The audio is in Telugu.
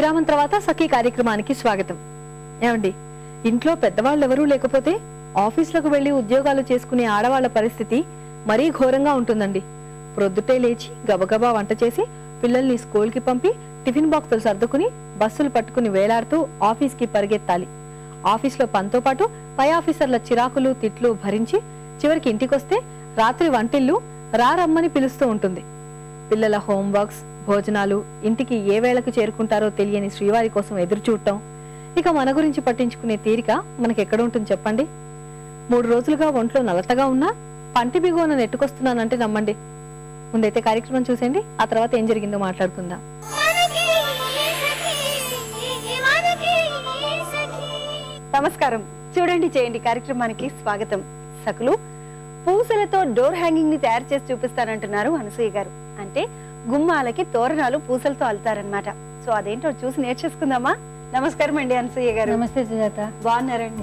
విరామం తర్వాత సఖీ కార్యక్రమానికి స్వాగతం. ఏమండి, ఇంట్లో పెద్దవాళ్ళు ఎవరూ లేకపోతే ఆఫీసులకు వెళ్లి ఉద్యోగాలు చేసుకునే ఆడవాళ్ల పరిస్థితి మరీ ఘోరంగా ఉంటుందండి. ప్రొద్దుటే లేచి గబగబా వంట చేసి పిల్లల్ని స్కూల్కి పంపి టిఫిన్ బాక్సులు సర్దుకుని బస్సులు పట్టుకుని వేలాడుతూ ఆఫీస్కి పరిగెత్తాలి. ఆఫీస్లో పనితో పాటు పై ఆఫీసర్ల చిరాకులు తిట్లు భరించి చివరికి ఇంటికొస్తే రాత్రి వంటిల్లు రమ్మని పిలుస్తూ ఉంటుంది. పిల్లల హోంవర్క్స్, భోజనాలు, ఇంటికి ఏ వేళకు చేరుకుంటారో తెలియని శ్రీవారి కోసం ఎదురు చూడటం, ఇక మన గురించి పట్టించుకునే తీరిక మనకెక్కడ ఉంటుంది చెప్పండి. 3 రోజులుగా ఒంట్లో నలతగా ఉన్నా పంటి బిగువన నెట్టుకొస్తున్నానంటే నమ్మండి. ముందైతే కార్యక్రమం చూసేయండి, ఆ తర్వాత ఏం జరిగిందో మాట్లాడుకుందాం. నమస్కారం, చూడండి చేయండి కార్యక్రమానికి స్వాగతం. సకులు పూసలతో డోర్ హ్యాంగింగ్ ని తయారు చేసి చూపిస్తానంటున్నారు అనసూయ గారు. అంటే గుమ్మాలకి తోరణాలు పూసలతో అల్లుతారనమాట. సో అదేంటో చూసి నేర్చేసుకుందామా? నమస్కారం అండి అనసూయ గారు. నమస్తే సుజాత. బాగున్నారండి?